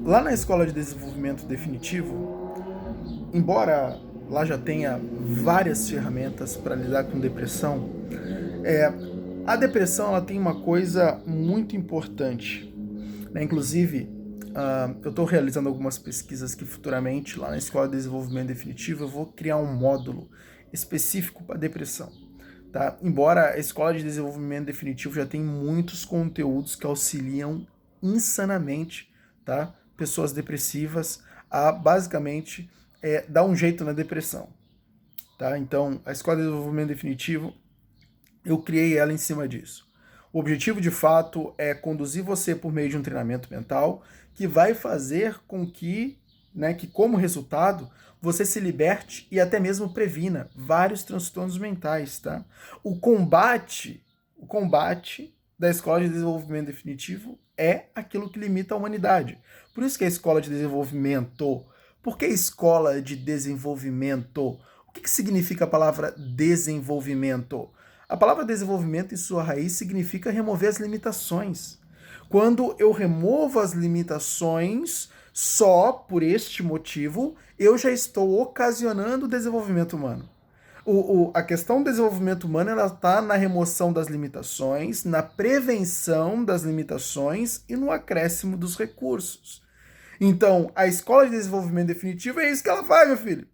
Lá na Escola de Desenvolvimento Definitivo, embora lá já tenha várias ferramentas para lidar com depressão, é, a depressão ela tem uma coisa muito importante, né? Inclusive, eu estou realizando algumas pesquisas que futuramente, lá na Escola de Desenvolvimento Definitivo, eu vou criar um módulo específico para depressão. Tá? Embora a Escola de Desenvolvimento Definitivo já tenha muitos conteúdos que auxiliam insanamente, tá? Pessoas depressivas a basicamente dar um jeito na depressão. Tá? Então, a Escola de Desenvolvimento Definitivo, eu criei ela em cima disso. O objetivo, de fato, é conduzir você por meio de um treinamento mental que vai fazer com que, né, que como resultado, você se liberte e até mesmo previna vários transtornos mentais, tá? O combate da Escola de Desenvolvimento Definitivo é aquilo que limita a humanidade. Por isso que a Escola de Desenvolvimento. Por que Escola de Desenvolvimento? O que significa a palavra desenvolvimento? A palavra desenvolvimento, em sua raiz, significa remover as limitações. Quando eu removo as limitações só por este motivo, eu já estou ocasionando o desenvolvimento humano. A questão do desenvolvimento humano ela está na remoção das limitações, na prevenção das limitações e no acréscimo dos recursos. Então, a escola de desenvolvimento definitivo é isso que ela faz, meu filho.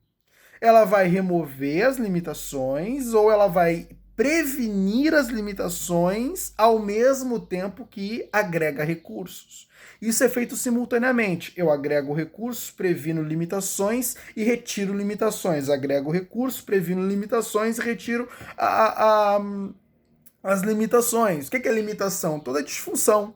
Ela vai remover as limitações ou ela vai prevenir as limitações ao mesmo tempo que agrega recursos. Isso é feito simultaneamente. Eu agrego recursos, previno limitações e retiro limitações. Agrego recursos, previno limitações e retiro as limitações. O que é limitação? Toda disfunção.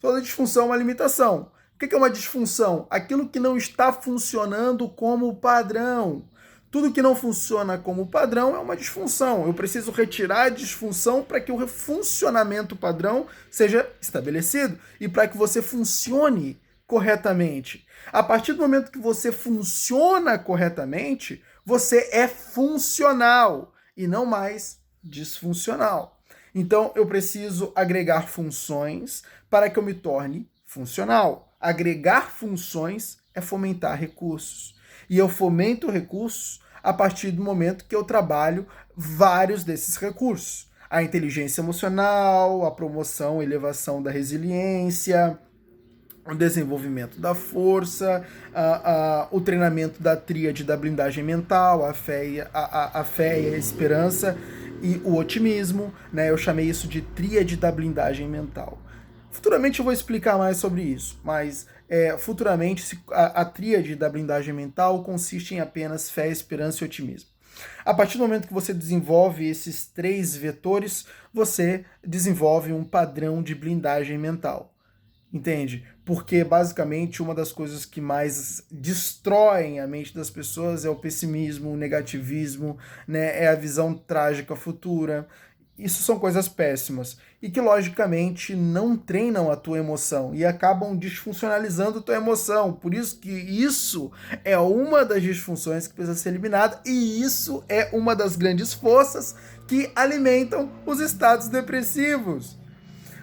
Toda disfunção é uma limitação. O que é uma disfunção? Aquilo que não está funcionando como padrão. Tudo que não funciona como padrão é uma disfunção. Eu preciso retirar a disfunção para que o funcionamento padrão seja estabelecido e para que você funcione corretamente. A partir do momento que você funciona corretamente, você é funcional e não mais disfuncional. Então, eu preciso agregar funções para que eu me torne funcional. Agregar funções é fomentar recursos. E eu fomento recursos a partir do momento que eu trabalho vários desses recursos. A inteligência emocional, a promoção, elevação da resiliência, o desenvolvimento da força, o treinamento da tríade da blindagem mental, a fé, a fé e a esperança e o otimismo, né? Eu chamei isso de tríade da blindagem mental. Futuramente eu vou explicar mais sobre isso, mas futuramente a tríade da blindagem mental consiste em apenas fé, esperança e otimismo. A partir do momento que você desenvolve esses três vetores, você desenvolve um padrão de blindagem mental. Entende? Porque basicamente uma das coisas que mais destroem a mente das pessoas é o pessimismo, o negativismo, né? É a visão trágica futura. Isso são coisas péssimas e que logicamente não treinam a tua emoção e acabam disfuncionalizando a tua emoção. Por isso que isso é uma das disfunções que precisa ser eliminada e isso é uma das grandes forças que alimentam os estados depressivos.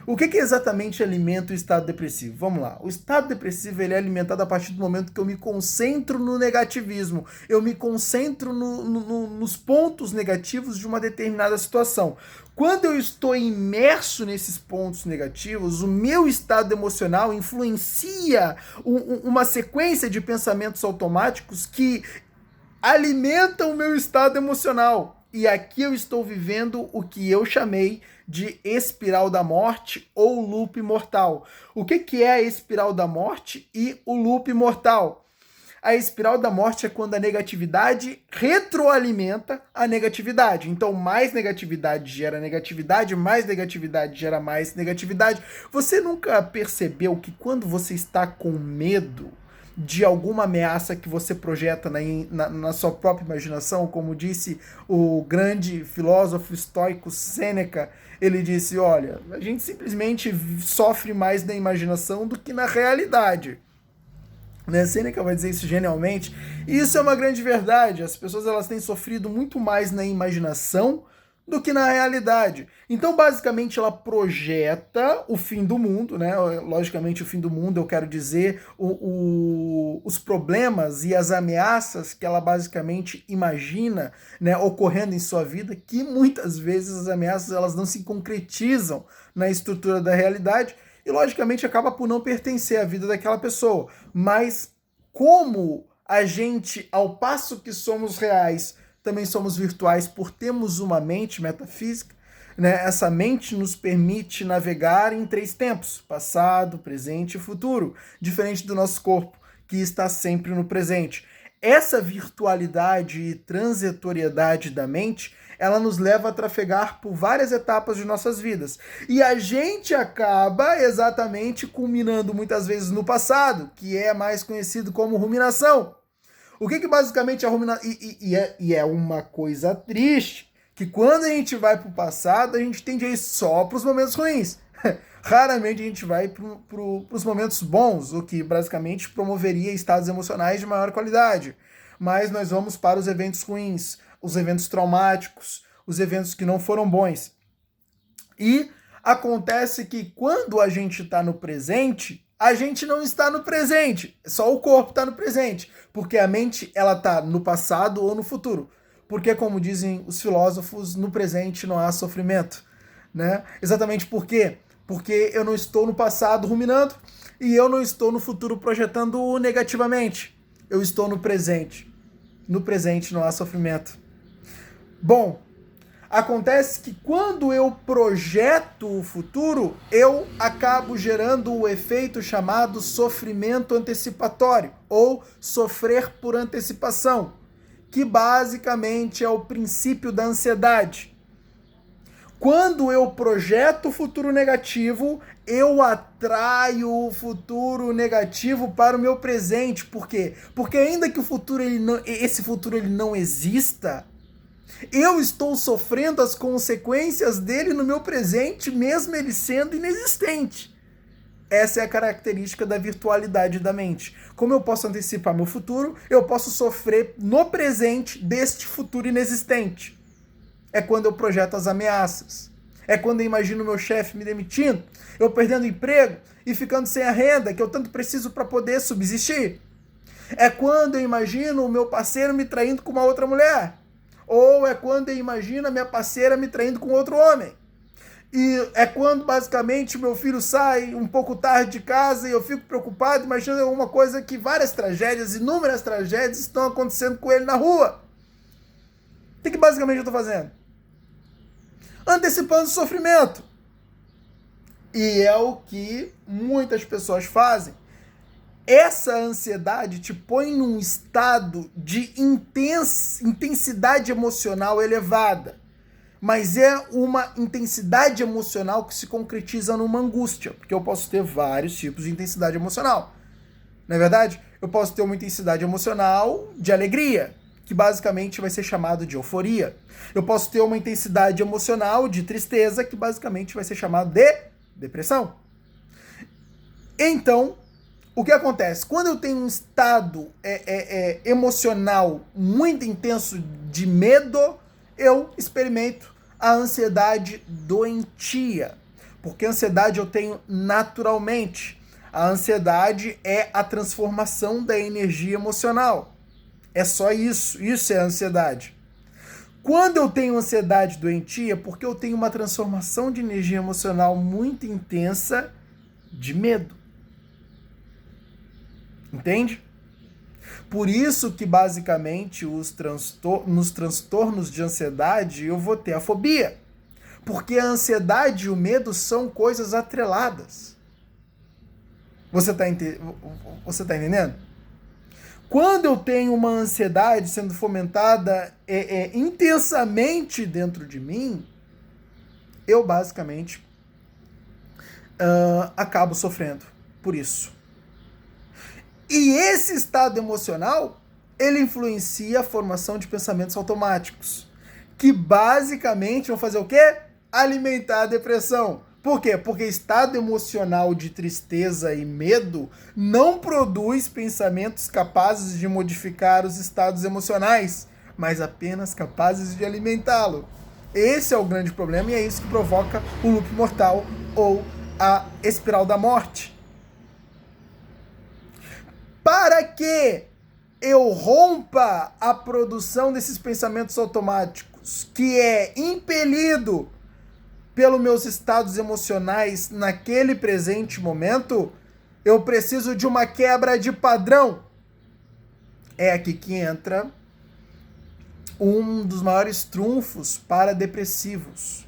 O que exatamente alimenta o estado depressivo? Vamos lá. O estado depressivo ele é alimentado a partir do momento que eu me concentro no negativismo. Eu me concentro nos pontos negativos de uma determinada situação. Quando eu estou imerso nesses pontos negativos, o meu estado emocional influencia uma sequência de pensamentos automáticos que alimentam o meu estado emocional. E aqui eu estou vivendo o que eu chamei de espiral da morte ou loop mortal. O que é a espiral da morte e o loop mortal? A espiral da morte é quando a negatividade retroalimenta a negatividade. Então, mais negatividade gera negatividade, mais negatividade gera mais negatividade. Você nunca percebeu que quando você está com medo de alguma ameaça que você projeta na sua própria imaginação, como disse o grande filósofo estoico Sêneca, ele disse, olha, a gente simplesmente sofre mais na imaginação do que na realidade. Né? Sêneca vai dizer isso genialmente, e isso é uma grande verdade. As pessoas elas têm sofrido muito mais na imaginação do que na realidade. Então, basicamente, ela projeta o fim do mundo, né? Logicamente, o fim do mundo, eu quero dizer, os problemas e as ameaças que ela basicamente imagina, né, ocorrendo em sua vida, que muitas vezes as ameaças elas não se concretizam na estrutura da realidade e, logicamente, acaba por não pertencer à vida daquela pessoa. Mas como a gente, ao passo que somos reais, também somos virtuais por termos uma mente metafísica, né? Essa mente nos permite navegar em 3 tempos, passado, presente e futuro, diferente do nosso corpo, que está sempre no presente. Essa virtualidade e transitoriedade da mente, ela nos leva a trafegar por várias etapas de nossas vidas. E a gente acaba exatamente culminando muitas vezes no passado, que é mais conhecido como ruminação. O que basicamente a ruminação... E é uma coisa triste, que quando a gente vai para o passado, a gente tende a ir só para os momentos ruins. Raramente a gente vai para os momentos bons, o que basicamente promoveria estados emocionais de maior qualidade. Mas nós vamos para os eventos ruins, os eventos traumáticos, os eventos que não foram bons. E acontece que quando a gente está no presente, a gente não está no presente, só o corpo está no presente, porque a mente ela está no passado ou no futuro. Porque, como dizem os filósofos, no presente não há sofrimento, né? Exatamente por quê? Porque eu não estou no passado ruminando e eu não estou no futuro projetando negativamente. Eu estou no presente. No presente não há sofrimento. Bom, acontece que quando eu projeto o futuro, eu acabo gerando o efeito chamado sofrimento antecipatório, ou sofrer por antecipação, que basicamente é o princípio da ansiedade. Quando eu projeto o futuro negativo, eu atraio o futuro negativo para o meu presente. Por quê? Porque ainda que esse futuro ele não exista, eu estou sofrendo as consequências dele no meu presente, mesmo ele sendo inexistente. Essa é a característica da virtualidade da mente. Como eu posso antecipar meu futuro, eu posso sofrer no presente deste futuro inexistente. É quando eu projeto as ameaças. É quando eu imagino meu chefe me demitindo, eu perdendo o emprego e ficando sem a renda que eu tanto preciso para poder subsistir. É quando eu imagino o meu parceiro me traindo com uma outra mulher. Ou é quando eu imagino a minha parceira me traindo com outro homem. E é quando, basicamente, o meu filho sai um pouco tarde de casa e eu fico preocupado, imaginando alguma coisa que várias tragédias, inúmeras tragédias estão acontecendo com ele na rua. O que basicamente eu estou fazendo? Antecipando o sofrimento. E é o que muitas pessoas fazem. Essa ansiedade te põe num estado de intensidade emocional elevada. Mas é uma intensidade emocional que se concretiza numa angústia. Porque eu posso ter vários tipos de intensidade emocional. Não é verdade? Eu posso ter uma intensidade emocional de alegria, que basicamente vai ser chamado de euforia. Eu posso ter uma intensidade emocional de tristeza, que basicamente vai ser chamado de depressão. Então, o que acontece? Quando eu tenho um estado emocional muito intenso de medo, eu experimento a ansiedade doentia. Porque a ansiedade eu tenho naturalmente. A ansiedade é a transformação da energia emocional. É só isso. Isso é a ansiedade. Quando eu tenho ansiedade doentia, porque eu tenho uma transformação de energia emocional muito intensa de medo. Entende? Por isso que, basicamente, nos transtornos de ansiedade, eu vou ter a fobia. Porque a ansiedade e o medo são coisas atreladas. Você tá entendendo? Quando eu tenho uma ansiedade sendo fomentada intensamente dentro de mim, eu, basicamente, acabo sofrendo por isso. E esse estado emocional, ele influencia a formação de pensamentos automáticos, que basicamente vão fazer o quê? Alimentar a depressão. Por quê? Porque estado emocional de tristeza e medo não produz pensamentos capazes de modificar os estados emocionais, mas apenas capazes de alimentá-lo. Esse é o grande problema e é isso que provoca o loop mortal ou a espiral da morte. Para que eu rompa a produção desses pensamentos automáticos, que é impelido pelos meus estados emocionais naquele presente momento, eu preciso de uma quebra de padrão. É aqui que entra um dos maiores trunfos para depressivos.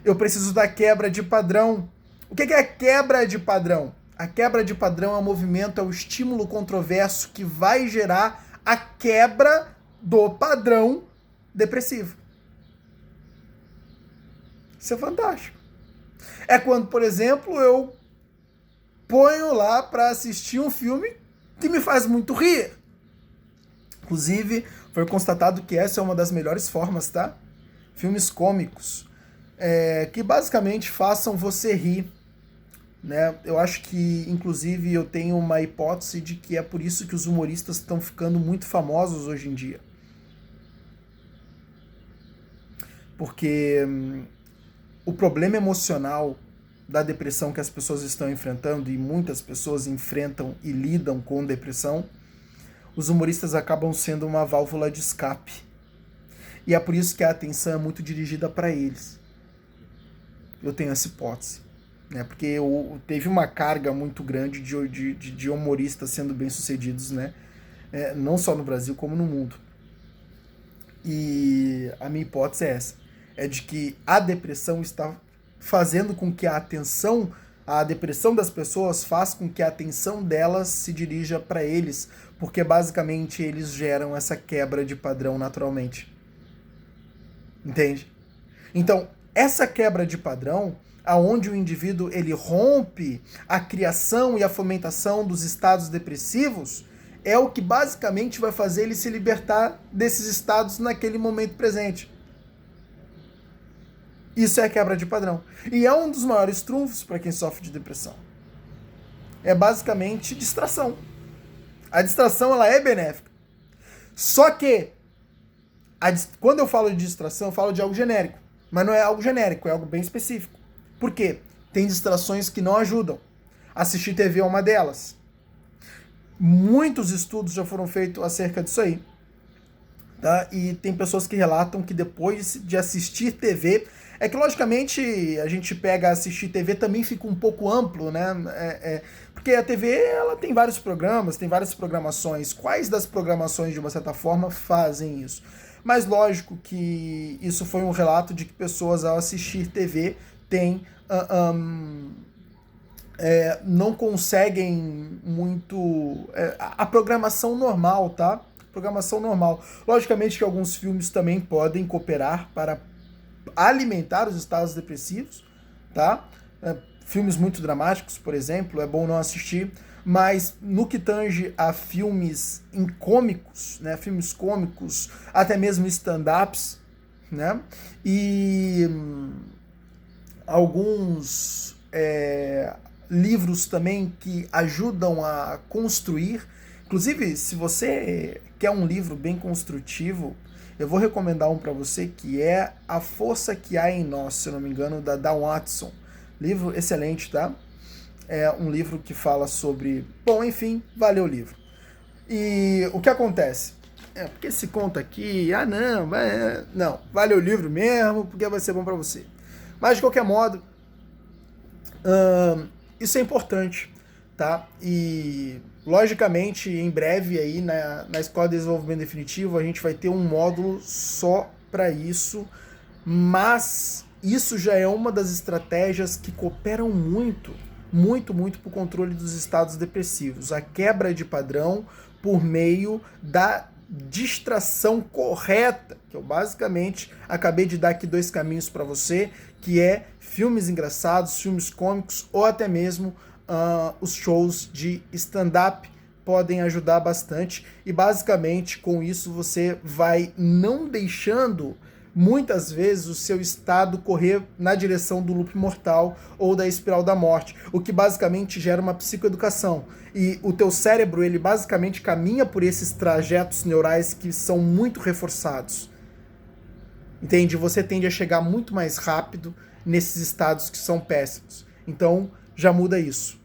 Eu preciso da quebra de padrão. O que é a quebra de padrão? A quebra de padrão é o movimento, é o estímulo controverso que vai gerar a quebra do padrão depressivo. Isso é fantástico. É quando, por exemplo, eu ponho lá para assistir um filme que me faz muito rir. Inclusive, foi constatado que essa é uma das melhores formas, tá? Filmes cômicos, que basicamente façam você rir, né? Eu acho que, inclusive, eu tenho uma hipótese de que é por isso que os humoristas estão ficando muito famosos hoje em dia. Porque o problema emocional da depressão que as pessoas estão enfrentando, e muitas pessoas enfrentam e lidam com depressão, os humoristas acabam sendo uma válvula de escape. E é por isso que a atenção é muito dirigida para eles. Eu tenho essa hipótese. Né? Porque teve uma carga muito grande de humoristas sendo bem-sucedidos, né? Não só no Brasil, como no mundo. E a minha hipótese é essa. É de que a depressão está fazendo com que a depressão das pessoas faz com que a atenção delas se dirija para eles, porque basicamente eles geram essa quebra de padrão naturalmente. Entende? Então, essa quebra de padrão, aonde o indivíduo ele rompe a criação e a fomentação dos estados depressivos, é o que basicamente vai fazer ele se libertar desses estados naquele momento presente. Isso é a quebra de padrão. E é um dos maiores trunfos para quem sofre de depressão. É basicamente distração. A distração ela é benéfica. Só que, quando eu falo de distração, eu falo de algo genérico. Mas não é algo genérico, é algo bem específico. Por quê? Tem distrações que não ajudam. Assistir TV é uma delas. Muitos estudos já foram feitos acerca disso aí. Tá? E tem pessoas que relatam que depois de assistir TV... É que, logicamente, a gente pega assistir TV também fica um pouco amplo, né? Porque a TV ela tem vários programas, tem várias programações. Quais das programações, de uma certa forma, fazem isso? Mas lógico que isso foi um relato de que pessoas, ao assistir TV, não conseguem muito... a programação normal, tá? Programação normal. Logicamente que alguns filmes também podem cooperar para alimentar os estados depressivos, tá? Filmes muito dramáticos, por exemplo, é bom não assistir, mas no que tange a filmes cômicos, né? Filmes cômicos, até mesmo stand-ups, né? E alguns livros também que ajudam a construir. Inclusive, se você quer um livro bem construtivo, eu vou recomendar um para você que é A Força que Há em Nós, se eu não me engano, da Dan Watson. Livro excelente, tá? É um livro que fala sobre... Bom, enfim, valeu o livro. E o que acontece? Porque se conta aqui, não, valeu o livro mesmo, porque vai ser bom para você. Mas, de qualquer modo, isso é importante, tá? E... logicamente, em breve aí na Escola de Desenvolvimento Definitivo a gente vai ter um módulo só para isso, mas isso já é uma das estratégias que cooperam muito para o controle dos estados depressivos. A quebra de padrão por meio da distração correta, que eu basicamente acabei de dar aqui 2 caminhos para você, que é filmes engraçados, filmes cômicos ou até mesmo os shows de stand-up podem ajudar bastante e basicamente com isso você vai não deixando muitas vezes o seu estado correr na direção do loop mortal ou da espiral da morte, o que basicamente gera uma psicoeducação. E o teu cérebro, ele basicamente caminha por esses trajetos neurais que são muito reforçados. Entende? Você tende a chegar muito mais rápido nesses estados que são péssimos. Então, já muda isso.